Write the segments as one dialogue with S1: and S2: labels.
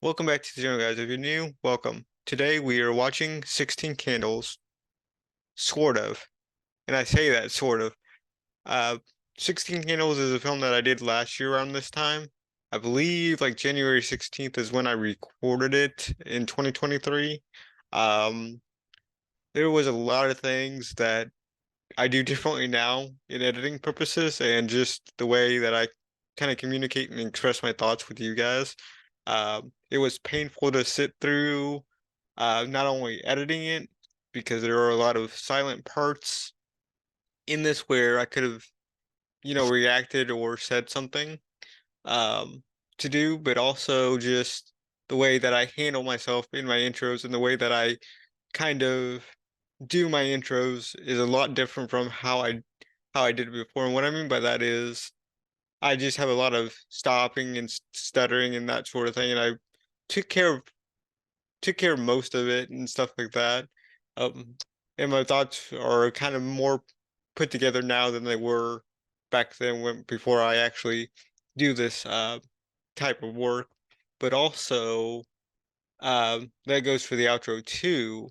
S1: Welcome back to the channel, guys. If you're new, welcome. Today we are watching 16 Candles, sort of. And I say that sort of. Uh, 16 Candles is a film that I did last year around this time. I believe like January 16th is when I recorded it in 2023. Um, there was a lot of things that I do differently now in editing purposes and just the way that I kind of communicate and express my thoughts with you guys. It was painful to sit through not only editing it, because there are a lot of silent parts in this where I could have, reacted or said something um, to do, but also just the way that I handle myself in my intros and the way that I kind of do my intros is a lot different from how I did it before. And what I mean by that is I just have a lot of stopping and stuttering and that sort of thing, and I took care of took care of most of it and stuff like that. Um, and my thoughts are kind of more put together now than they were back then when before I actually do this type of work. But also, that goes for the outro too.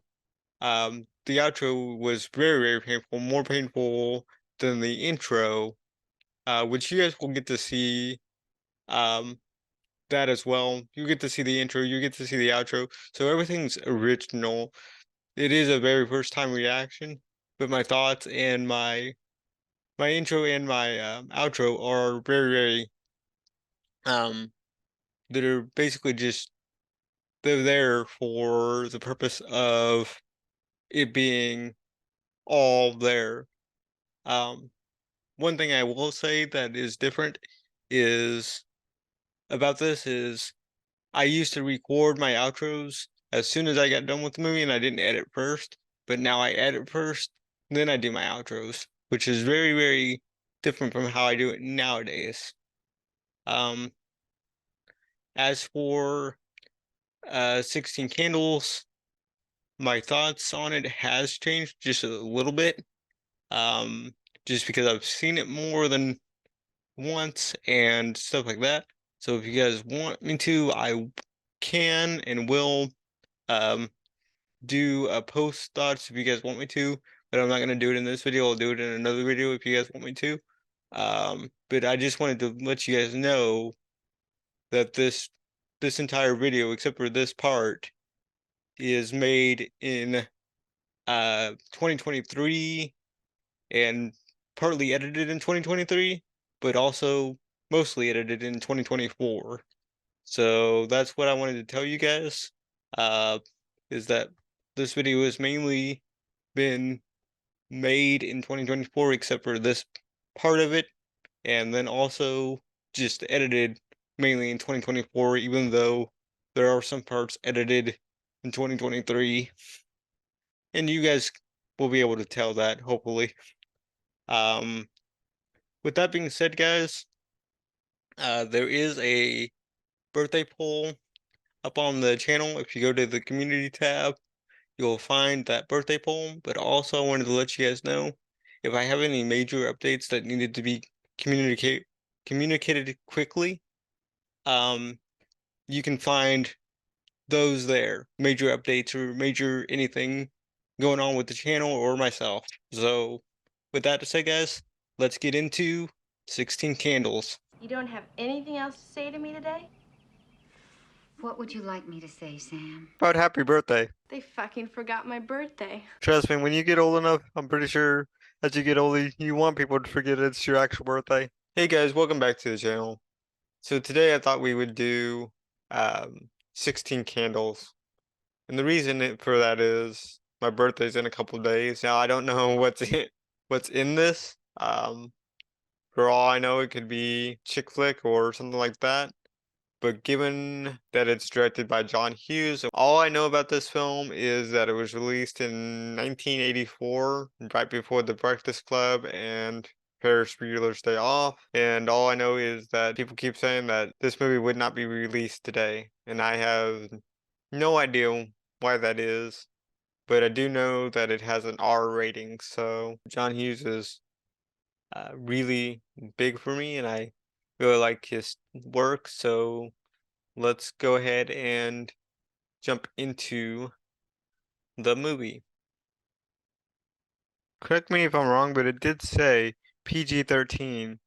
S1: The outro was very, very painful, more painful than the intro, which you guys will get to see. Um, that as well. You get to see the intro, you get to see the outro. So everything's original. It is a very first time reaction, but my thoughts and my intro and my outro are very, very um they're basically just they're there for the purpose of it being all there. Um One thing I will say that is different is about this is I used to record my outros as soon as I got done with the movie and I didn't edit first, but now I edit first, then I do my outros, which is very, very different from how I do it nowadays. Um, as for 16 Candles, my thoughts on it has changed just a little bit. Um, just because I've seen it more than once and stuff like that. So if you guys want me to, I can and will um do a post thoughts if you guys want me to, but I'm not gonna do it in this video. I'll do it in another video if you guys want me to. But I just wanted to let you guys know that this entire video, except for this part, is made in 2023 and partly edited in 2023, but also mostly edited in 2024. So that's what I wanted to tell you guys. Uh, is that this video has mainly been made in 2024, except for this part of it, and then also just edited mainly in 2024, even though there are some parts edited in 2023. And you guys will be able to tell that, hopefully. Um, with that being said, guys, there is a birthday poll up on the channel. If you go to the community tab, you'll find that birthday poem, but also I wanted to let you guys know if I have any major updates that needed to be communicated quickly, um, you can find those there, major updates or major anything going on with the channel or myself. So with that to say, guys, let's get into 16 Candles.
S2: You don't have anything else to say to me today?
S3: What would you like me to say, Sam?
S1: About happy birthday.
S2: They fucking forgot my birthday.
S1: Trust me, when you get old enough, I'm pretty sure as you get older, you want people to forget it's your actual birthday. Hey guys, welcome back to the channel. So today I thought we would do 16 candles. And the reason for that is my birthday's in a couple days. Now I don't know what's in this. For all I know, it could be chick flick or something like that. But given that it's directed by John Hughes, all I know about this film is that it was released in 1984, right before The Breakfast Club and Ferris Bueller's Day Off. And all I know is that people keep saying that this movie would not be released today. And I have no idea why that is. But I do know that it has an R rating. So John Hughes is really big for me, and I really like his work. So let's go ahead and jump into the movie. Correct me if I'm wrong, but it did say PG-13.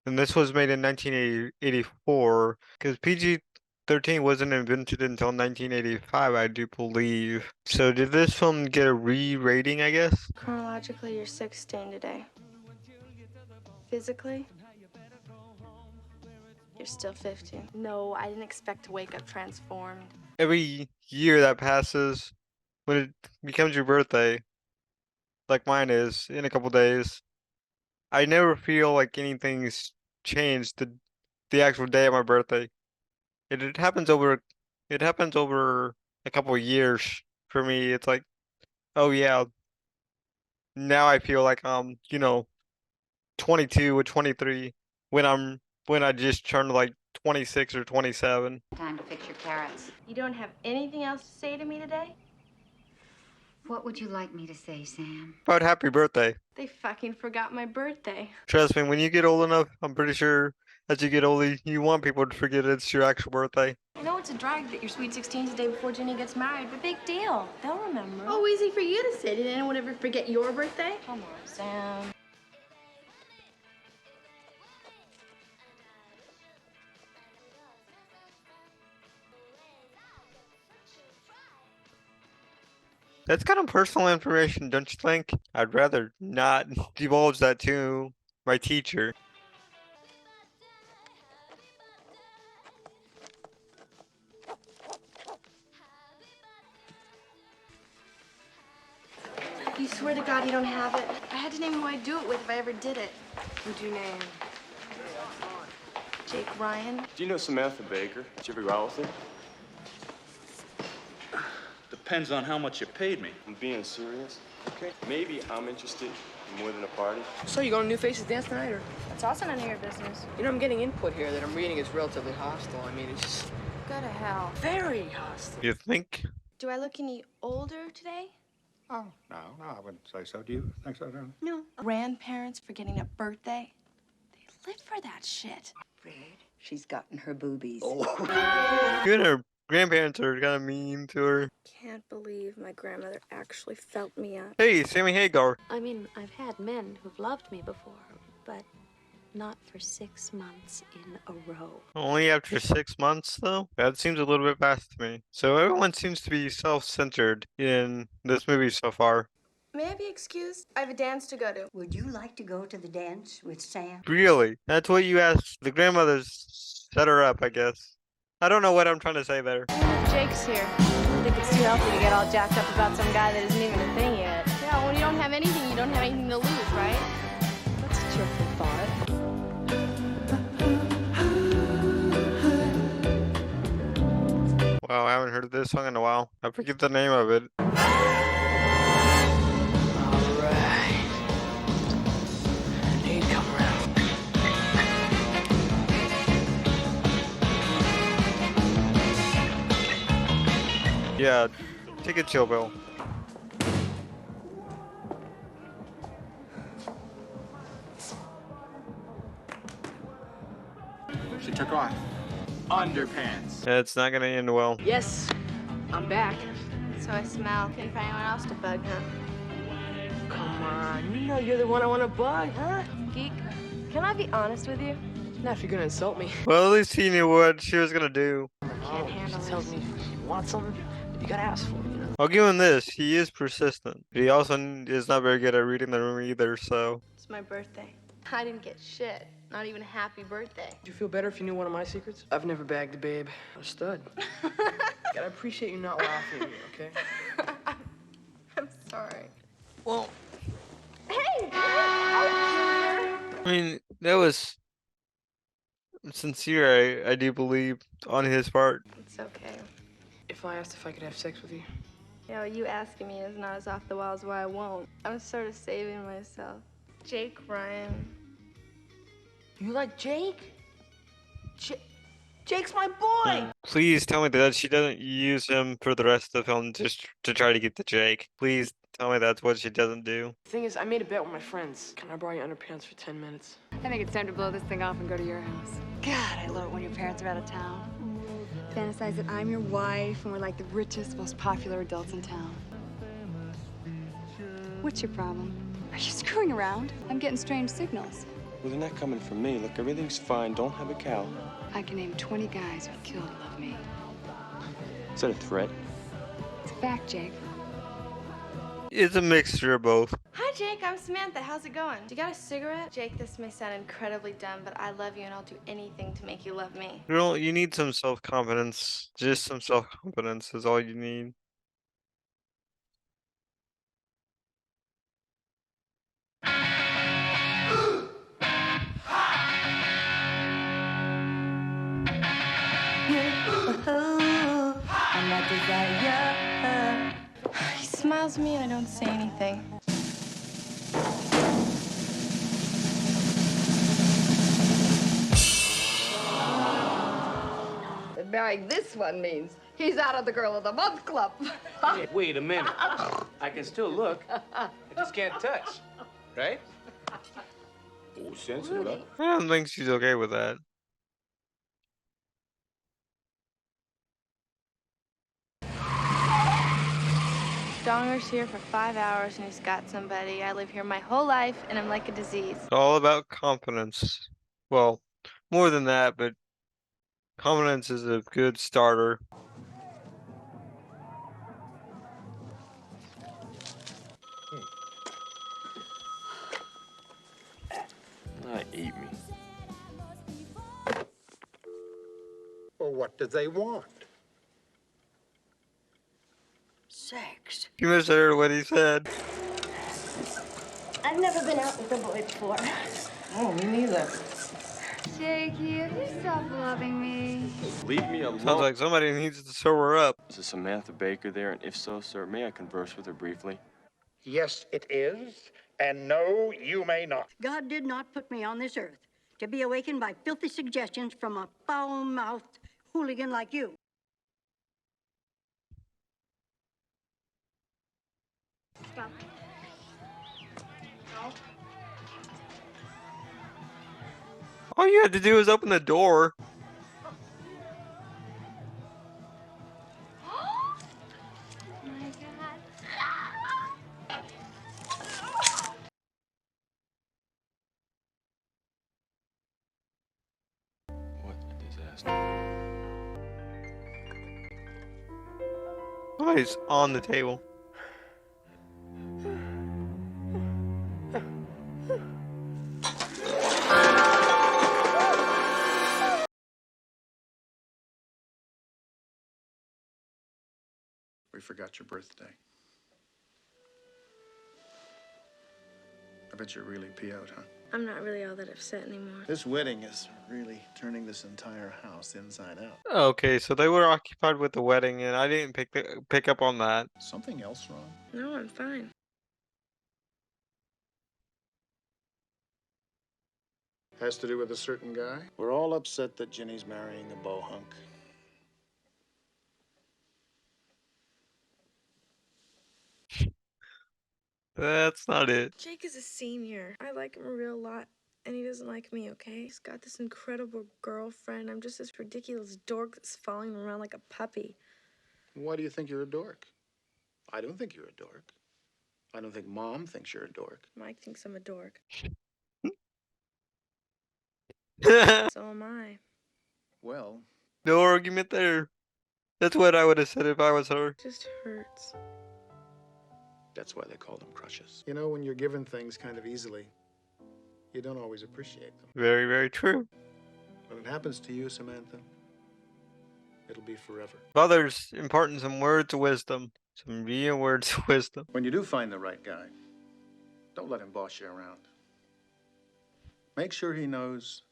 S1: And this was made in 1984, because PG-13 wasn't invented until 1985, I do believe. So did this film get a re-rating, I guess?
S2: Chronologically, you're 16 today. Physically, you're still 15. No, I didn't expect to wake up transformed.
S1: Every year that passes, when it becomes your birthday, like mine is, in a couple days, I never feel like anything's changed the actual day of my birthday. It happens over a couple of years for me. It's like, oh yeah, now I feel like I'm, 22 or 23 when I just turned like 26 or 27.
S3: Time to fix your carrots.
S2: You don't have anything else to say to me today?
S3: What would you like me to say, Sam?
S1: About happy birthday.
S2: They fucking forgot my birthday.
S1: Trust me, when you get old enough, I'm pretty sure as you get older, you want people to forget it's your actual birthday.
S2: I know it's a drag that your sweet 16's the day before Jenny gets married, but big deal. They'll remember. Oh, easy for you to say. Did anyone ever forget your birthday? Come on, Sam.
S1: That's kind of personal information, don't you think? I'd rather not divulge that to my teacher.
S2: You swear to God you don't have it. I had to name who I'd do it with if I ever did it.
S4: Who'd you name?
S2: Jake Ryan.
S5: Do you know Samantha Baker? Did you ever go out with her?
S6: Depends on how much you paid me.
S5: I'm being serious. Okay. Maybe I'm interested in more than a party.
S4: So you going to New Faces dance tonight, or?
S2: That's also none of your business.
S4: You know, I'm getting input here that I'm reading is relatively hostile. I mean, it's just
S2: Go to hell.
S4: very hostile.
S1: You think?
S2: Do I look any older today?
S7: Oh, no, I wouldn't say so. Do you think so, darling?
S2: No. Grandparents forgetting a birthday? They live for that shit.
S8: Fred, she's gotten her boobies.
S1: You and her grandparents are kind of mean to her.
S2: Can't believe my grandmother actually felt me up.
S1: Hey, Sammy Hagar.
S9: I mean, I've had men who've loved me before, but not for 6 months in a row.
S1: Only after 6 months, though? That seems a little bit fast to me. So everyone seems to be self-centered in this movie so far.
S2: May I be excused? I have a dance to go to.
S8: Would you like to go to the dance with Sam?
S1: Really? That's what you asked? The grandmother's set her up, I guess. I don't know what I'm trying to say there.
S2: Jake's here. I think it's too healthy to get all jacked up about some guy that isn't even a thing yet. Yeah, when you don't have anything, you don't have anything to lose, right?
S9: That's a cheerful thought.
S1: Wow, I haven't heard this song in a while. I forget the name of it.
S4: Alright. Need come around.
S1: Yeah, take a chill, Bill.
S7: She took off.
S5: Underpants.
S1: It's not gonna end well.
S4: Yes, I'm back.
S2: So I smell. Couldn't find anyone else to bug, huh?
S4: Come on, you know you're the one I want to bug, huh?
S2: Geek, can I be honest with you?
S4: Not if you're gonna insult me.
S1: Well, at least he knew what she was gonna do.
S4: Can't handle tells me you want something, you gotta ask for it, you know?
S1: I'll give him this. He is persistent. He also is not very good at reading the room either, so.
S2: It's my birthday. I didn't get shit. Not even a happy birthday.
S4: Would you feel better if you knew one of my secrets? I've never bagged a babe. I'm a stud. Gotta appreciate you not laughing at me, okay?
S2: I'm sorry.
S4: Well,
S2: Hey!
S1: I mean, that was sincere, I do believe, on his part.
S2: It's okay.
S4: if I asked if I could have sex with you?
S2: You know, you asking me is not as off the wall as why I won't. I'm sort of saving myself. Jake Ryan.
S4: You like Jake? Jake's my boy!
S1: Please tell me that she doesn't use him for the rest of the film just to try to get to Jake. Please tell me that's what she doesn't do.
S4: The thing is, I made a bet with my friends. Can I borrow your underpants for 10 minutes?
S10: I think it's time to blow this thing off and go to your house. God, I love it when your parents are out of town. Fantasize that I'm your wife and we're like the richest, most popular adults in town. What's your problem? Are you screwing around? I'm getting strange signals.
S5: Well, they're not coming from me. Look, everything's fine. Don't have a cow.
S10: I can name 20 guys who'd kill to love me.
S5: Is that a threat?
S10: It's a fact, Jake.
S1: It's a mixture of both.
S2: Hi, Jake. I'm Samantha. How's it going? Do you got a cigarette? Jake, this may sound incredibly dumb, but I love you and I'll do anything to make you love me.
S1: You need some self-confidence. Just some self-confidence is all you need.
S2: He smiles at me and I don't say anything.
S10: Marrying this one means he's out of the Girl of the Month Club.
S11: Hey, wait a minute. I can still look. I just can't touch. Right?
S5: Oh, sensitive. Huh?
S1: I don't think she's okay with that.
S2: Donger's here for 5 hours and he's got somebody. I live here my whole life and I'm like a disease.
S1: It's all about confidence. Well, more than that, but confidence is a good starter.
S5: Eat me.
S7: Well, what do they want?
S8: Sex.
S1: You misheard what he said.
S2: I've never been out with a boy before.
S4: Oh, me neither.
S10: Jakey, have you stopped loving me?
S5: Leave me alone.
S1: Sounds like somebody needs to sew her up.
S5: Is Samantha Baker there? And if so, sir, may I converse with her briefly?
S7: Yes, it is. And no, you may not.
S8: God did not put me on this earth to be awakened by filthy suggestions from a foul-mouthed hooligan like you. Stop.
S1: All you had to do was open the door.
S5: What a disaster.
S1: Oh, he's on the table.
S7: We forgot your birthday. I bet you're really PO'd, huh?
S2: I'm not really all that upset anymore.
S12: This wedding is really turning this entire house inside out.
S1: Okay, so they were occupied with the wedding, and I didn't pick up on that.
S12: Something else wrong?
S2: No, I'm fine.
S12: Has to do with a certain guy? We're all upset that Ginny's marrying a bohunk.
S1: That's not it.
S2: Jake is a senior. I like him a real lot, and he doesn't like me, okay? He's got this incredible girlfriend. I'm just this ridiculous dork that's following him around like a puppy.
S12: Why do you think you're a dork? I don't think you're a dork. I don't think Mom thinks you're a dork.
S2: Mike thinks I'm a dork.
S1: No
S2: So am I.
S12: Well,
S1: argument there. That's what I would have said if I was her.
S2: It just hurts.
S12: that's why they call them crushes. You know, when you're given things kind of easily, you don't always appreciate them.
S1: Very, very true.
S12: When it happens to you, Samantha, it'll be forever.
S1: Others imparting some words of wisdom. Some real words of wisdom.
S12: When you do find the right guy, don't let him boss you around. Make sure he knows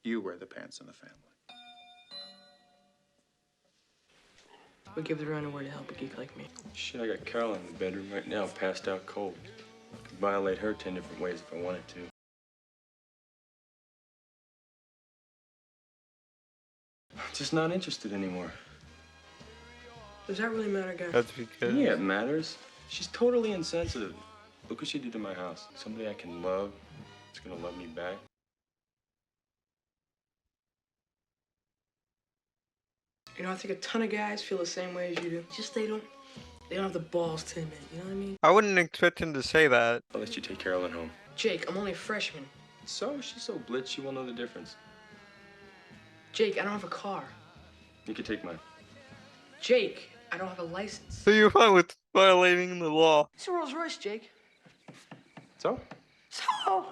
S12: you wear the pants in the family.
S4: We give their underwear to help a geek like me.
S5: Shit, I got Carol in the bedroom right now, passed out cold. Could violate her 10 different ways if I wanted to. Just not interested anymore.
S4: Does that really matter, guy?
S1: That's because.
S5: Yeah, it matters. She's totally insensitive. Look what she did to my house. Somebody I can love is gonna love me back.
S4: You know, I think a ton of guys feel the same way as you do. Just they don't have the balls to admit, you know what I mean?
S1: I wouldn't expect him to say that.
S5: I'll let you take Carolyn home.
S4: Jake, I'm only a freshman.
S5: So? She's so blitz, she won't know the difference.
S4: Jake, I don't have a car.
S5: You can take mine.
S4: Jake, I don't have a license.
S1: So you're fine with violating the law.
S4: It's a Rolls Royce, Jake.
S5: So?
S4: So, I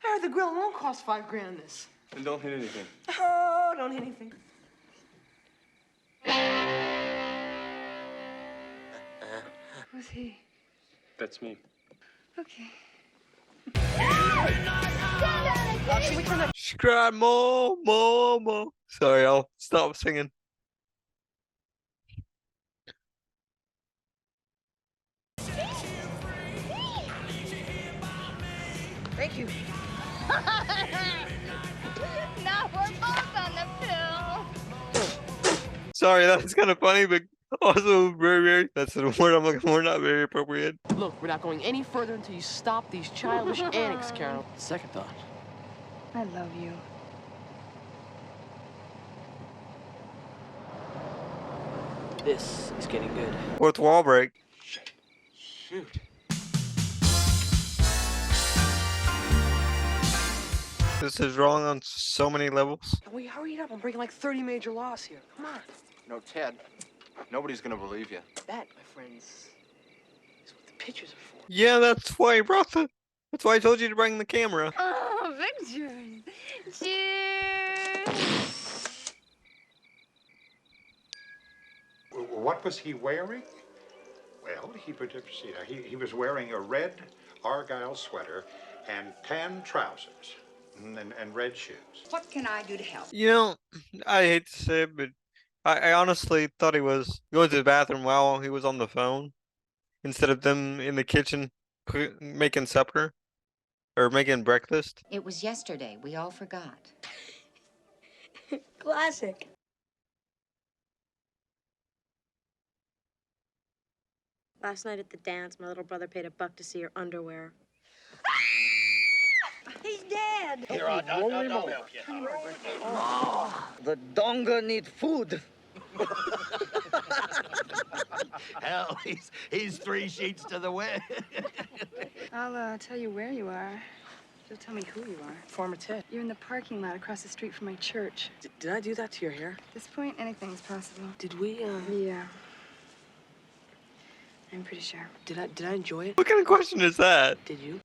S4: heard the grill alone cost $5 grand in this.
S5: Then don't hit anything.
S4: Oh, don't hit anything.
S10: Who's he?
S5: That's me.
S10: Okay.
S4: Should we turn that?
S1: She cried more. Sorry, I'll stop singing.
S4: Thank you.
S13: Now we're both on the pill.
S1: Sorry, that's kind of funny, but also very, that's the word I'm looking for, not very appropriate.
S4: Look, we're not going any further until you stop these childish antics, Carol. Second thought.
S10: I love you.
S4: This is getting good.
S1: Fourth wall break.
S4: Shoot.
S1: This is wrong on so many levels.
S4: Can we hurry it up? I'm breaking like 30 major laws here. Come on.
S12: No, Ted, nobody's gonna believe you.
S4: That, my friends, is what the pictures are for.
S1: Yeah, that's why I brought the. That's why I told you to bring the camera.
S13: Oh, pictures. Cheers.
S7: What was he wearing? Well, he was wearing a red Argyle sweater and tan trousers and red shoes.
S3: What can I do to help?
S1: You know, I hate to say it, but I honestly thought he was going to the bathroom while he was on the phone, instead of them in the kitchen making supper or making breakfast.
S3: It was yesterday. We all forgot.
S2: Classic.
S9: Last night at the dance, my little brother paid $1 to see her underwear.
S8: He's dead.
S11: Here, I'll help you. The donga need food.
S14: Hell, he's 3 sheets to the wind.
S10: I'll tell you where you are. You'll tell me who you are.
S4: Farmer Ted.
S10: You're in the parking lot across the street from my church.
S4: Did I do that to your hair?
S10: At this point, anything's possible.
S4: Did we,
S10: Yeah. I'm pretty sure.
S4: Did I enjoy it?
S1: What kind of question is that?
S4: Did you?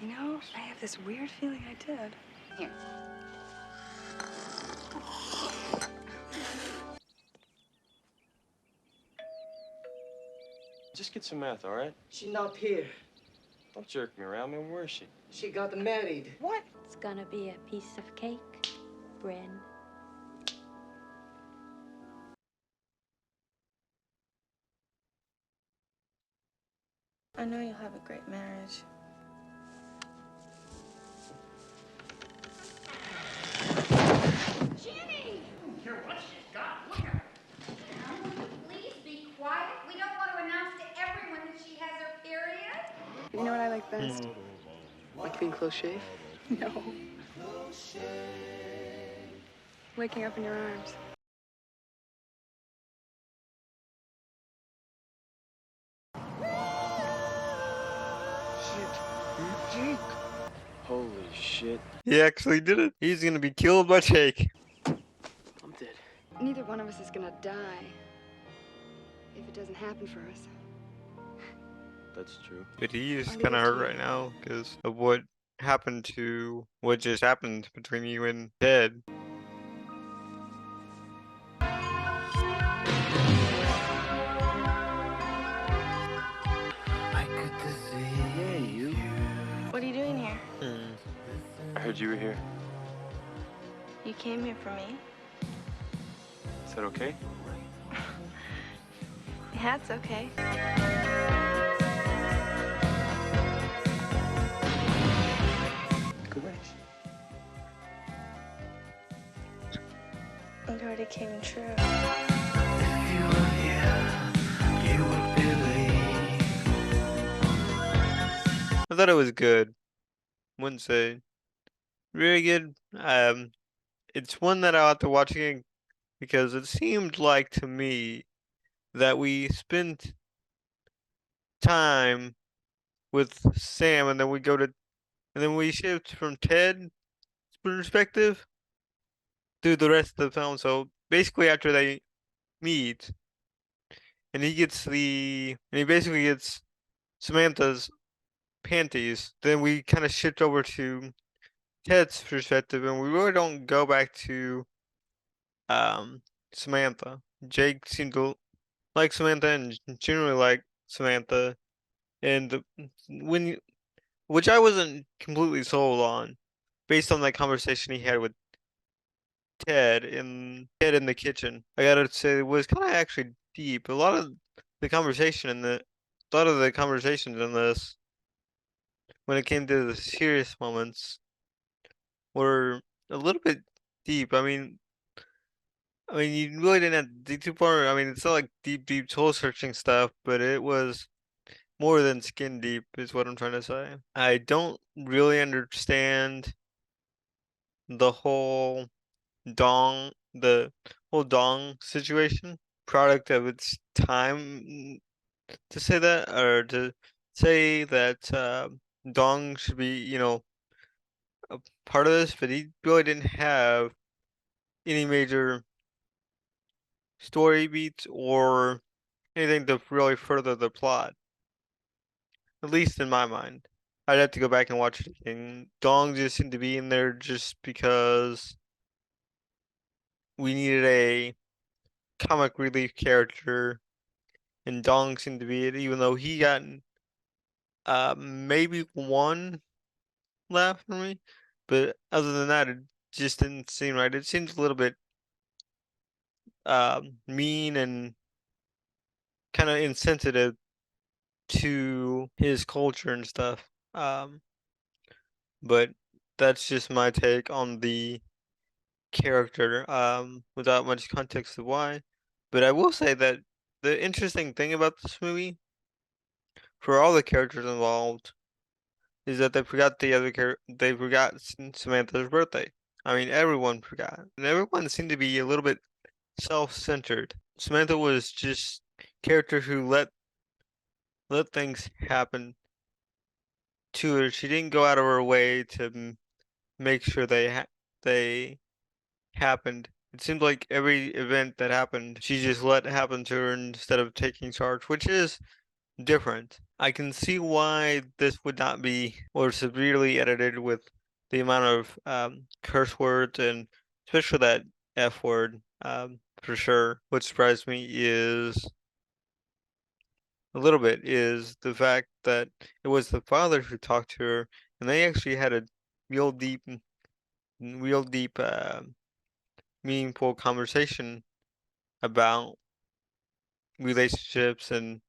S10: You know, I have this weird feeling I did.
S3: Here.
S5: Just get some math, all right?
S4: She's not here.
S5: Don't jerk me around, man. Where is she?
S4: She got married.
S9: What? It's gonna be a piece of cake, Bryn.
S2: I know you'll have a great marriage.
S13: Jenny! Hear what she's got. Look at her. Please be quiet. We don't want to announce to everyone that she has her period.
S10: You know what I like best?
S4: Like being close shave?
S10: No. Waking up in your arms.
S5: Jake. Holy shit.
S1: He actually did it. He's gonna be killed by Jake.
S4: I'm dead.
S10: Neither one of us is gonna die if it doesn't happen for us.
S5: That's true.
S1: But he's kind of hurt right now because of what happened to what just happened between you and Ted.
S5: Yeah, you.
S2: What are you doing here?
S5: I heard you were here.
S2: You came here for me?
S5: Is that okay?
S2: Yeah, it's okay.
S5: Correct.
S2: It already came true.
S1: I thought it was good. Wouldn't say very good. It's one that I'll have to watch again because it seemed like to me that we spent time with Sam and then we shift from Ted's perspective through the rest of the film. So basically after they meet and he basically gets Samantha's panties, then we kind of shift over to Ted's perspective and we really don't go back to Samantha. Jake seemed to like Samantha and generally like Samantha, and which I wasn't completely sold on, based on that conversation he had with Ted in the kitchen. I gotta say it was kind of actually deep. A lot of the conversations in this, when it came to the serious moments, were a little bit deep. I mean, you really didn't have to dig too far. I mean, it's not like deep soul searching stuff, but it was more than skin deep, is what I'm trying to say. I don't really understand the whole the whole dong situation, product of its time, to say that, or to say that Dong should be, a part of this, but he really didn't have any major story beats or anything to really further the plot, at least in my mind. I'd have to go back and watch it again. Dong just seemed to be in there just because we needed a comic relief character, and Dong seemed to be it, even though he got maybe one laugh from me, but other than that, it just didn't seem right. It seemed a little bit mean and kind of insensitive to his culture and stuff. But that's just my take on the character, without much context of why. But I will say that the interesting thing about this movie, for all the characters involved, is that they forgot Samantha's birthday. I mean, everyone forgot, and everyone seemed to be a little bit self-centered. Samantha was just character who let things happen to her. She didn't go out of her way to make sure they happened. It seemed like every event that happened, she just let happen to her instead of taking charge, which is different. I can see why this would not be or severely edited with the amount of curse words and especially that F word, for sure. What surprised me is a little bit is the fact that it was the father who talked to her, and they actually had a real deep, real deep, meaningful conversation about relationships and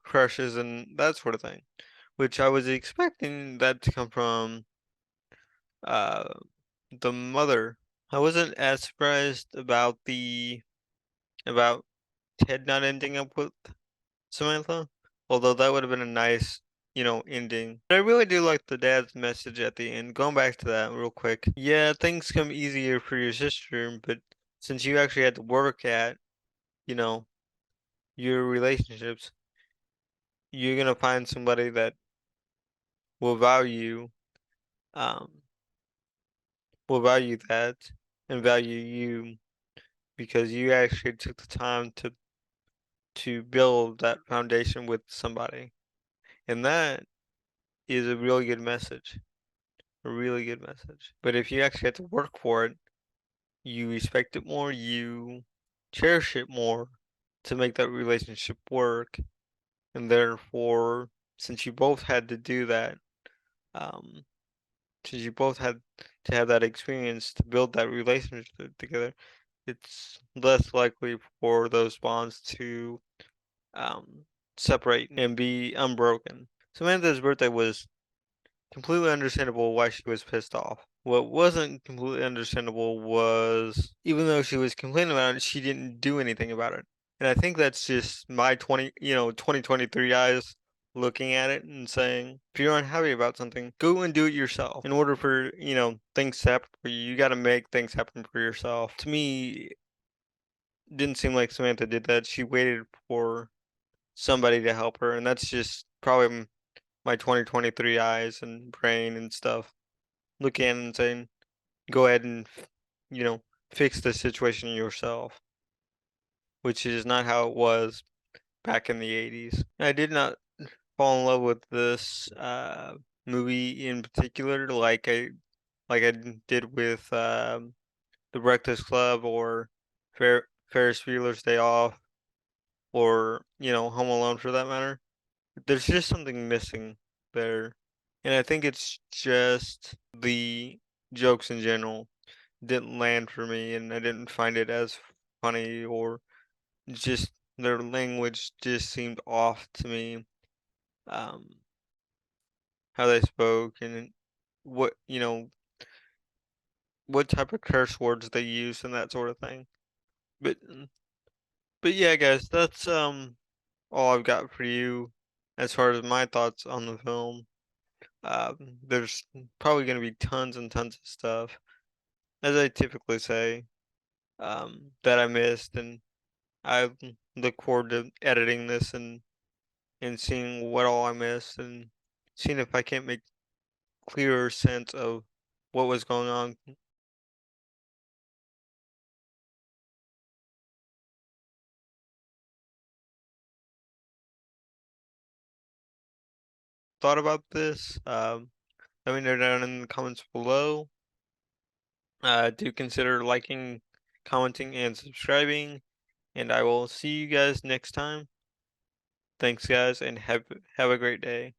S1: crushes and that sort of thing, which I was expecting that to come from uh the mother. I wasn't as surprised about about Ted not ending up with Samantha, although that would have been a nice, ending. But I really do like the dad's message at the end. Going back to that real quick. Yeah, things come easier for your sister, but since you actually had to work at, you know, your relationships, you're gonna find somebody that will um, value that and value you because you actually took the time to build that foundation with somebody. And that is a really good message. A really good message. But if you actually have to work for it, you respect it more, you cherish it more to make that relationship work. And therefore, since you both had to do that, um, since you both had to have that experience to build that relationship together, it's less likely for those bonds to separate and be unbroken. Samantha's birthday was completely understandable why she was pissed off. What wasn't completely understandable was, even though she was complaining about it, she didn't do anything about it. And I think that's just my 2023 eyes looking at it and saying, if you're unhappy about something, go and do it yourself. In order for, things to happen for you, you got to make things happen for yourself. To me, it didn't seem like Samantha did that. She waited for somebody to help her, and that's just probably my 2023 eyes and brain and stuff. Looking at it and saying, go ahead and, fix the situation yourself, which is not how it was back in the 80s. I did not fall in love with this movie in particular, like I did with The Breakfast Club or Ferris Bueller's Day Off, or Home Alone for that matter. There's just something missing there, and I think it's just the jokes in general didn't land for me, and I didn't find it as funny, or just their language just seemed off to me. Um, how they spoke and what what type of curse words they use and that sort of thing. But but yeah, guys, that's all I've got for you as far as my thoughts on the film. There's probably gonna be tons and tons of stuff, as I typically say, that I missed, and I look forward to editing this and seeing what all I missed and seeing if I can't make clearer sense of what was going on. Thought about this. Let me know down in the comments below. Do consider liking, commenting, and subscribing, and I will see you guys next time. Thanks, guys, and have a great day.